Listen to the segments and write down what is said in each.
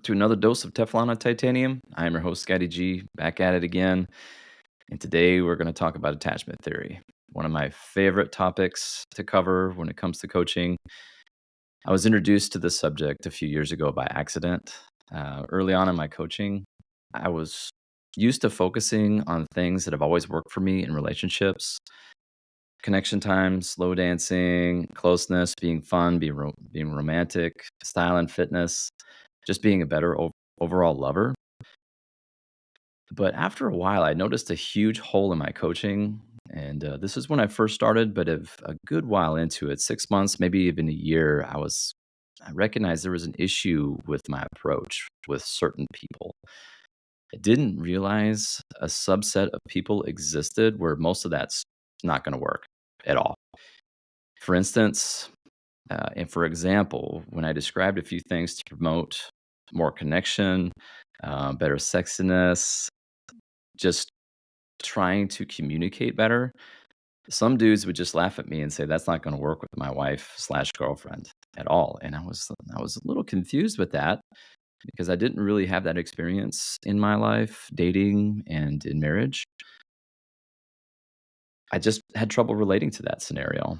to another dose of Teflon on Titanium. I am your host, Scotty G, back at it again. And today we're going to talk about attachment theory, one of my favorite topics to cover when it comes to coaching. I was introduced to this subject a few years ago by accident. Early on in my coaching, I was used to focusing on things that have always worked for me in relationships: connection time, slow dancing, closeness, being fun, being romantic, style and fitness, just being a better overall lover. But after a while, I noticed a huge hole in my coaching. And this is when I first started, but a good while into it, 6 months, maybe even a year, I recognized there was an issue with my approach with certain people. I didn't realize a subset of people existed where most of that's not going to work at all. For instance, and for example, when I described a few things to promote more connection, better sexiness, just trying to communicate better, some dudes would just laugh at me and say, "That's not gonna work with my wife/girlfriend slash girlfriend at all." And I was a little confused with that because I didn't really have that experience in my life, dating and in marriage. I just had trouble relating to that scenario,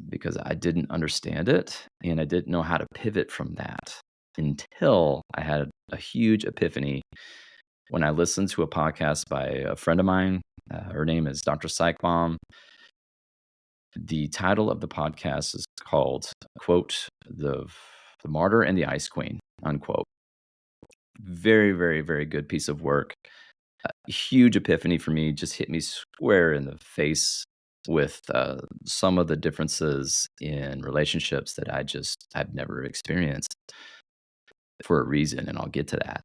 because I didn't understand it, and I didn't know how to pivot from that until I had a huge epiphany when I listened to a podcast by a friend of mine. Her name is Dr. Psychbomb. The title of the podcast is called, quote, the Martyr and the Ice Queen, unquote. Very, very, very good piece of work. Huge epiphany for me, just hit me square in the face with some of the differences in relationships that I've never experienced for a reason, and I'll get to that.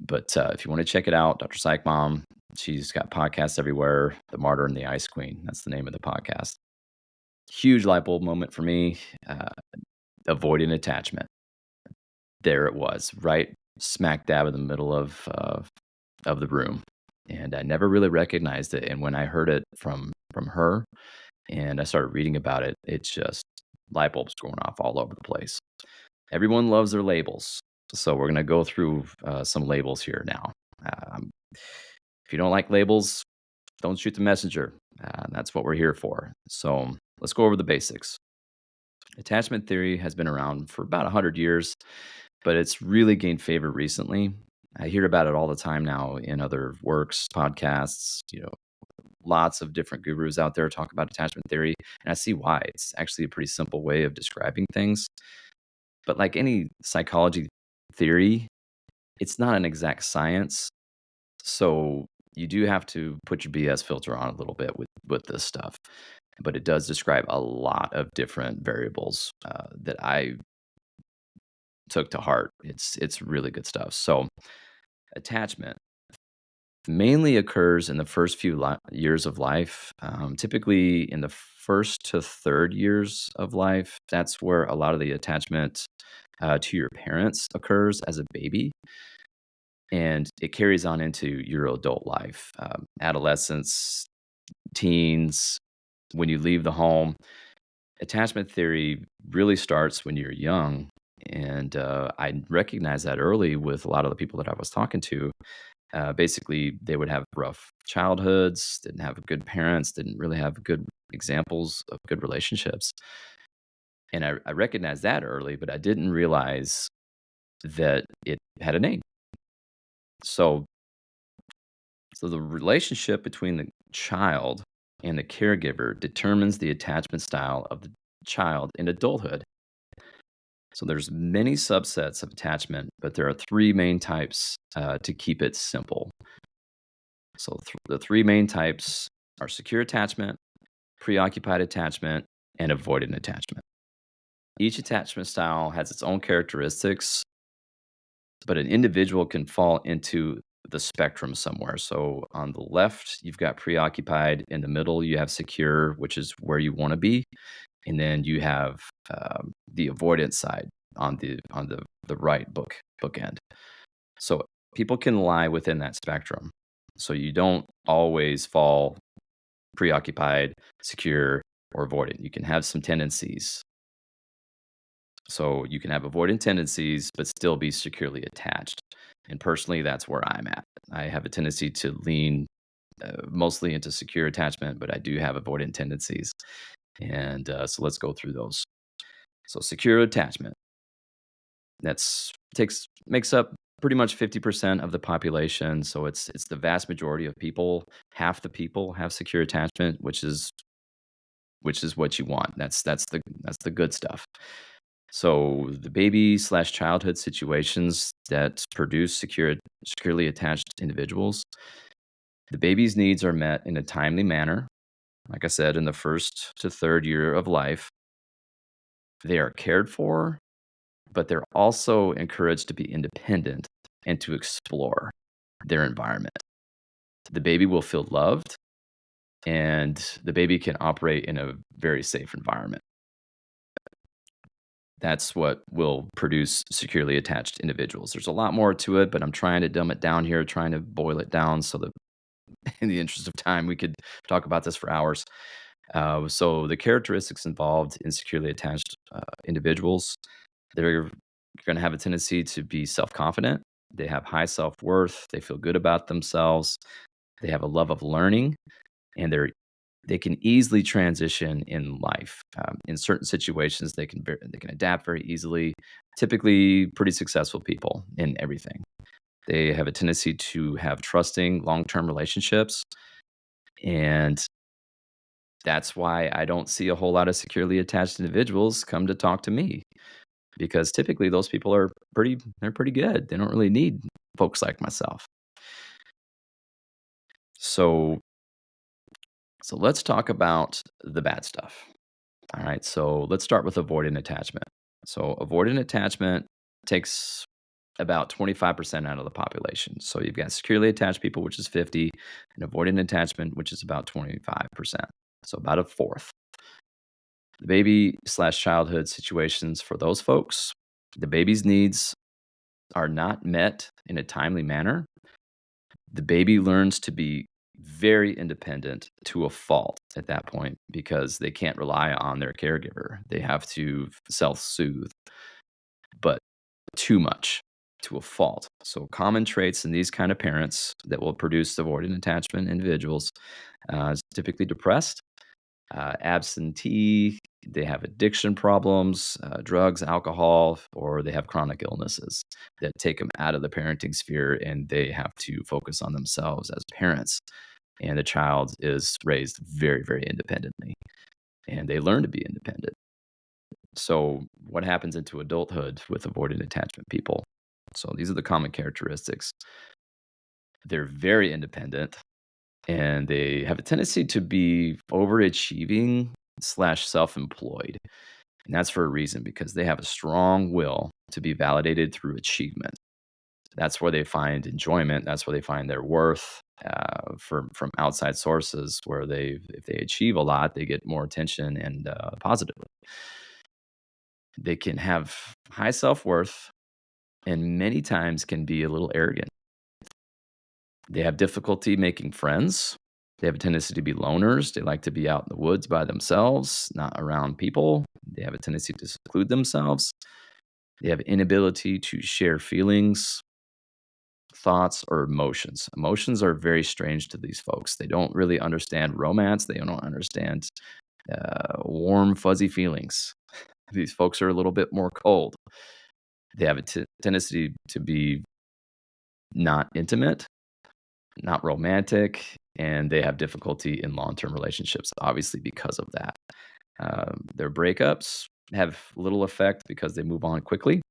But if you want to check it out, Dr. Psych Mom, she's got podcasts everywhere. The Martyr and the Ice Queen, that's the name of the podcast. Huge light bulb moment for me. Avoiding attachment. There it was, right smack dab in the middle of the room, and I never really recognized it. And when I heard it from her, and I started reading about it, it's just light bulbs going off all over the place. Everyone loves their labels, so we're gonna go through some labels here now. If you don't like labels, don't shoot the messenger. That's what we're here for. So let's go over the basics. Attachment theory has been around for about 100 years, but it's really gained favor recently. I hear about it all the time now in other works, podcasts, lots of different gurus out there talk about attachment theory, and I see why. It's actually a pretty simple way of describing things. But like any psychology theory, it's not an exact science. So you do have to put your BS filter on a little bit with this stuff. But it does describe a lot of different variables that I took to heart. It's really good stuff. So attachment mainly occurs in the first few years of life, typically in the first to third years of life. That's where a lot of the attachment to your parents occurs as a baby. And it carries on into your adult life, adolescence, teens, when you leave the home. Attachment theory really starts when you're young. And I recognized that early with a lot of the people that I was talking to. Basically, they would have rough childhoods, didn't have good parents, didn't really have good examples of good relationships. And I recognized that early, but I didn't realize that it had a name. So, so the relationship between the child and the caregiver determines the attachment style of the child in adulthood. So there's many subsets of attachment, but there are three main types to keep it simple. So the three main types are secure attachment, preoccupied attachment, and avoidant attachment. Each attachment style has its own characteristics, but an individual can fall into the spectrum somewhere. So on the left, you've got preoccupied. In the middle, you have secure, which is where you want to be, and then you have the avoidance side on the right bookend. So people can lie within that spectrum. So you don't always fall preoccupied, secure, or avoidant. You can have some tendencies. So you can have avoidant tendencies, but still be securely attached. And personally, that's where I'm at. I have a tendency to lean mostly into secure attachment, but I do have avoidant tendencies. And so let's go through those. So secure attachment that's takes makes up pretty much 50% of the population. So it's the vast majority of people. Half the people have secure attachment, which is what you want. That's the good stuff. So the baby slash childhood situations that produce securely attached individuals, the baby's needs are met in a timely manner. Like I said, in the first to third year of life, they are cared for, but they're also encouraged to be independent and to explore their environment. The baby will feel loved and the baby can operate in a very safe environment. That's what will produce securely attached individuals. There's a lot more to it, but I'm trying to dumb it down here, trying to boil it down so that in the interest of time, we could talk about this for hours. So the characteristics involved in securely attached individuals, they're going to have a tendency to be self-confident. They have high self-worth. They feel good about themselves. They have a love of learning, and they can easily transition in life. In certain situations, they can adapt very easily. Typically, pretty successful people in everything. They have a tendency to have trusting long-term relationships, and that's why I don't see a whole lot of securely attached individuals come to talk to me because typically those people are they're pretty good. They don't really need folks like myself. So so let's talk about the bad stuff. All right. So let's start with avoidant attachment. So avoidant attachment takes about 25% out of the population. So you've got securely attached people, which is 50, and avoidant attachment, which is about 25%. So about a fourth. The baby slash childhood situations for those folks, the baby's needs are not met in a timely manner. The baby learns to be very independent to a fault at that point because they can't rely on their caregiver. They have to self soothe, but too much to a fault. So, common traits in these kind of parents that will produce avoidant attachment individuals is typically depressed, absentee, they have addiction problems, drugs, alcohol, or they have chronic illnesses that take them out of the parenting sphere and they have to focus on themselves as parents. And the child is raised very, very independently and they learn to be independent. So, what happens into adulthood with avoidant attachment people? So, these are the common characteristics. They're very independent and they have a tendency to be overachieving slash self-employed. And that's for a reason because they have a strong will to be validated through achievement. That's where they find enjoyment. That's where they find their worth from outside sources. Where if they achieve a lot, they get more attention and positively. They can have high self worth and many times can be a little arrogant. They have difficulty making friends. They have a tendency to be loners. They like to be out in the woods by themselves, not around people. They have a tendency to seclude themselves. They have inability to share feelings, thoughts, or emotions. Emotions are very strange to these folks. They don't really understand romance. They don't understand warm, fuzzy feelings. These folks are a little bit more cold. They have a tendency to be not intimate, not romantic, and they have difficulty in long-term relationships, obviously because of that. Their breakups have little effect because they move on quickly.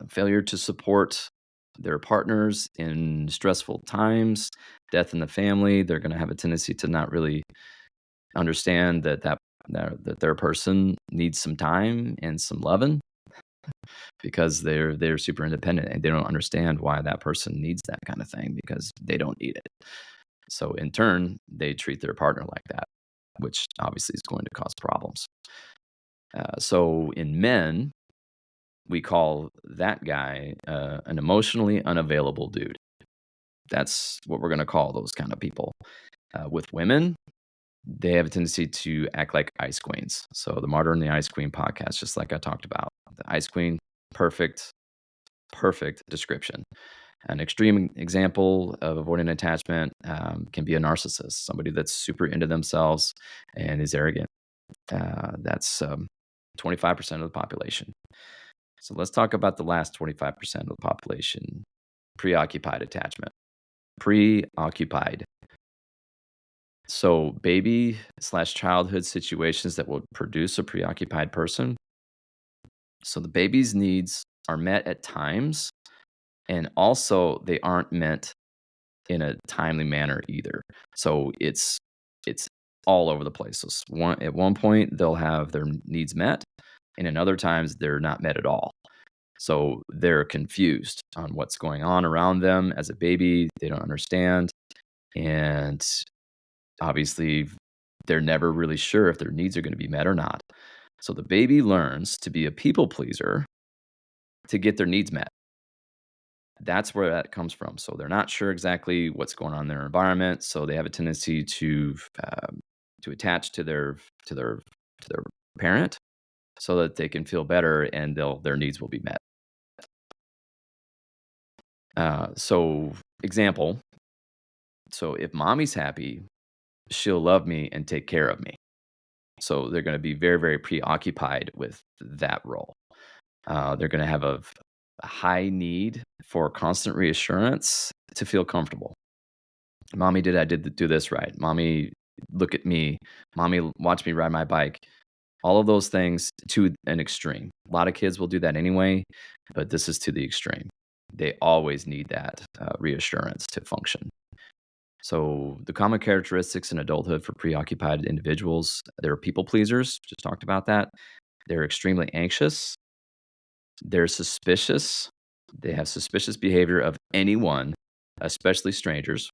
Failure to support their partners in stressful times, death in the family, they're going to have a tendency to not really understand that their person needs some time and some loving because they're super independent and they don't understand why that person needs that kind of thing because they don't need it. So in turn, they treat their partner like that, which obviously is going to cause problems. So in men, we call that guy an emotionally unavailable dude. That's what we're going to call those kind of people. With women, they have a tendency to act like ice queens. So the Martyr and the Ice Queen podcast, just like I talked about, the ice queen, perfect, perfect description. An extreme example of avoidant attachment can be a narcissist, somebody that's super into themselves and is arrogant. That's 25% of the population. So let's talk about the last 25% of the population, preoccupied attachment. Preoccupied. So baby slash childhood situations that will produce a preoccupied person. So the baby's needs are met at times, and also they aren't met in a timely manner either. So it's all over the place. So at one point they'll have their needs met, and in other times they're not met at all. So they're confused on what's going on around them as a baby. They don't understand, and obviously they're never really sure if their needs are going to be met or not. So the baby learns to be a people pleaser to get their needs met. That's where that comes from. So they're not sure exactly what's going on in their environment. So they have a tendency to attach to their parent so that they can feel better and their needs will be met. So example. So if mommy's happy, she'll love me and take care of me. So they're going to be very, very preoccupied with that role. They're going to have a high need for constant reassurance to feel comfortable. Mommy did I did do this right. Mommy, look at me. Mommy, watch me ride my bike. All of those things to an extreme. A lot of kids will do that anyway, but this is to the extreme. They always need that reassurance to function. So, the common characteristics in adulthood for preoccupied individuals, they're people pleasers, just talked about that. They're extremely anxious, they're suspicious, they have suspicious behavior of anyone, especially strangers.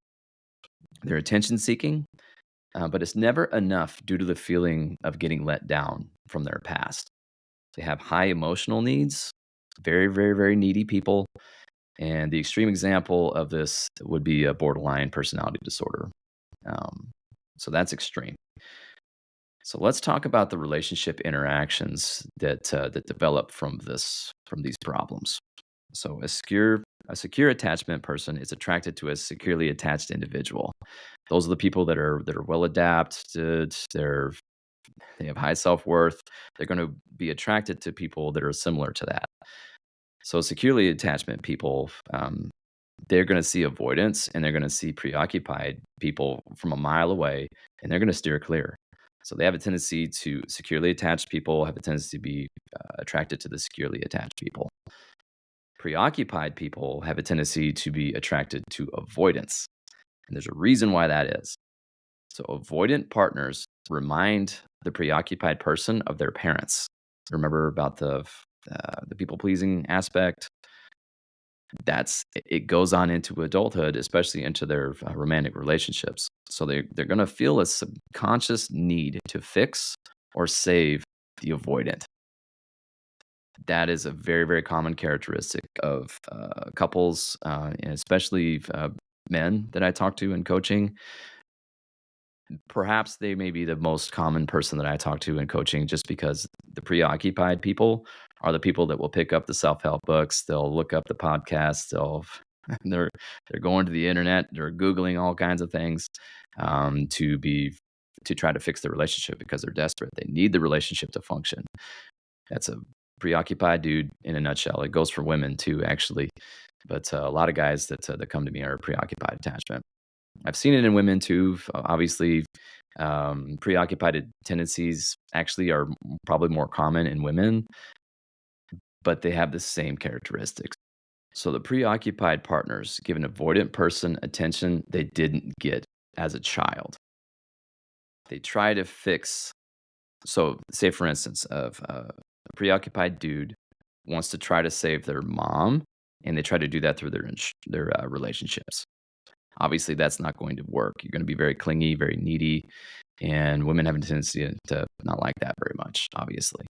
They're attention seeking, but it's never enough due to the feeling of getting let down from their past. They have high emotional needs, very, very, very needy people. And the extreme example of this would be a borderline personality disorder. Um, so that's extreme. So let's talk about the relationship interactions that develop from these problems. So a secure attachment person is attracted to a securely attached individual. Those are the people that are well adapted. They have high self worth. They're going to be attracted to people that are similar to that. So securely attachment people, they're going to see avoidance and they're going to see preoccupied people from a mile away, and they're going to steer clear. So they have a tendency to securely attached people have a tendency to be attracted to the securely attached people. Preoccupied people have a tendency to be attracted to avoidance. And there's a reason why that is. So avoidant partners remind the preoccupied person of their parents. Remember about the people pleasing aspect. It goes on into adulthood, especially into their romantic relationships. So they're going to feel a subconscious need to fix or save the avoidant. That is a very, very common characteristic of couples, and especially men that I talk to in coaching. Perhaps they may be the most common person that I talk to in coaching just because the preoccupied people are the people that will pick up the self-help books, they'll look up the podcasts, they're they're going to the internet, they're googling all kinds of things um, to be to try to fix the relationship because they're desperate. They need the relationship to function. That's a preoccupied dude in a nutshell. It goes for women too, actually, but a lot of guys that come to me are preoccupied attachment. I've seen it in women too. Obviously, preoccupied tendencies actually are probably more common in women, but they have the same characteristics. So the preoccupied partners give an avoidant person attention they didn't get as a child. They try to fix. So, say for instance, of a preoccupied dude wants to try to save their mom, and they try to do that through their relationships. Obviously, that's not going to work. You're going to be very clingy, very needy, and women have a tendency to not like that very much, obviously.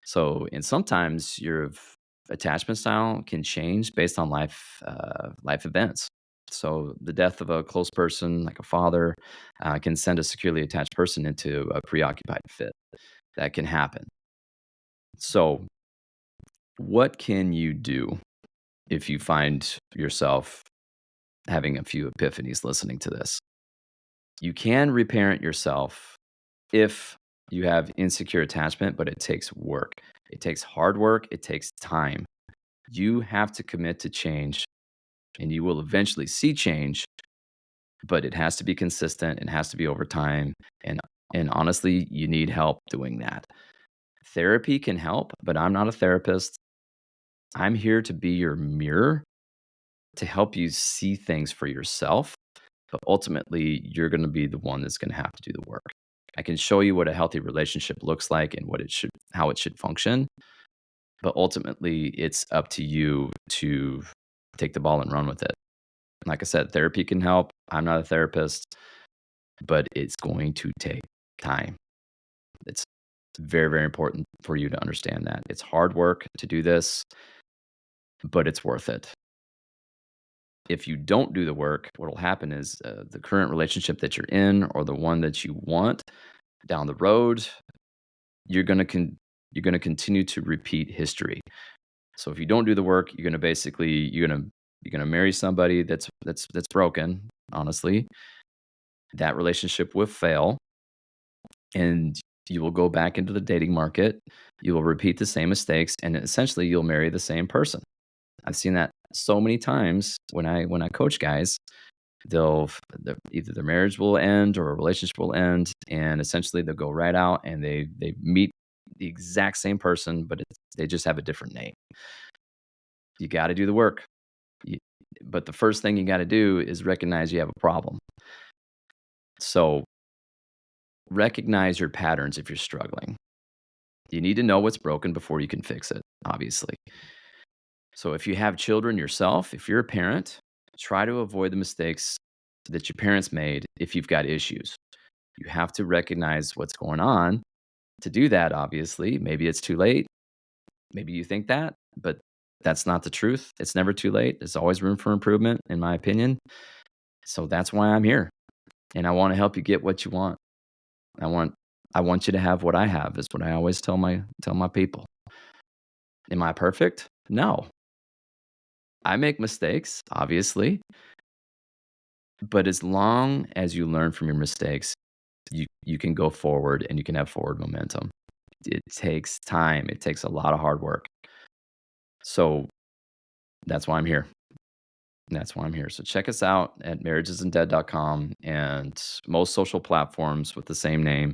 So, and sometimes your attachment style can change based on life events. So the death of a close person, like a father, can send a securely attached person into a preoccupied fit. That can happen. So, what can you do if you find yourself having a few epiphanies listening to this? You can reparent yourself if you have insecure attachment, but it takes work. It takes hard work, it takes time. You have to commit to change and you will eventually see change, but it has to be consistent, it has to be over time, and honestly, you need help doing that. Therapy can help, but I'm not a therapist. I'm here to be your mirror to help you see things for yourself, but ultimately, you're gonna be the one that's gonna have to do the work. I can show you what a healthy relationship looks like and what it should how it should function, but ultimately, it's up to you to take the ball and run with it. Like I said, therapy can help. I'm not a therapist, but it's going to take time. It's very, very important for you to understand that. It's hard work to do this, but it's worth it. If you don't do the work, what will happen is the current relationship that you're in or the one that you want down the road, you're going to you're going to continue to repeat history. So if you don't do the work, you're going to basically you're going to marry somebody that's broken, honestly. That relationship will fail and you will go back into the dating market. You will repeat the same mistakes and essentially you'll marry the same person. I've seen that so many times when I coach guys. Either their marriage will end or a relationship will end, and essentially they'll go right out and they meet the exact same person, but they just have a different name. You got to do the work, You- but the first thing you got to do is recognize you have a problem. So recognize your patterns if you're struggling. You need to know what's broken before you can fix it, obviously. So if you have children yourself, if you're a parent, try to avoid the mistakes that your parents made if you've got issues. You have to recognize what's going on. To do that, obviously, maybe it's too late. Maybe you think that, but that's not the truth. It's never too late. There's always room for improvement, in my opinion. So that's why I'm here. And I want to help you get what you want. I want I want you to have what I have, is what I always tell my people. Am I perfect? No. I make mistakes, obviously, but as long as you learn from your mistakes, you can go forward and you can have forward momentum. It takes time. It takes a lot of hard work. So that's why I'm here. That's why I'm here. So check us out at marriagesanddead.com and most social platforms with the same name.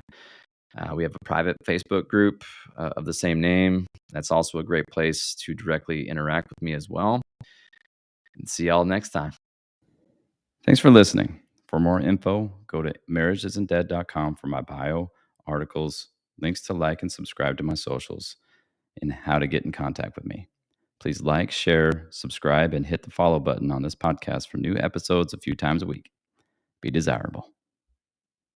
We have a private Facebook group of the same name. That's also a great place to directly interact with me as well. And see y'all next time. Thanks for listening. For more info, go to marriagesanddead.com for my bio, articles, links to like and subscribe to my socials, and how to get in contact with me. Please like, share, subscribe, and hit the follow button on this podcast for new episodes a few times a week. Be desirable.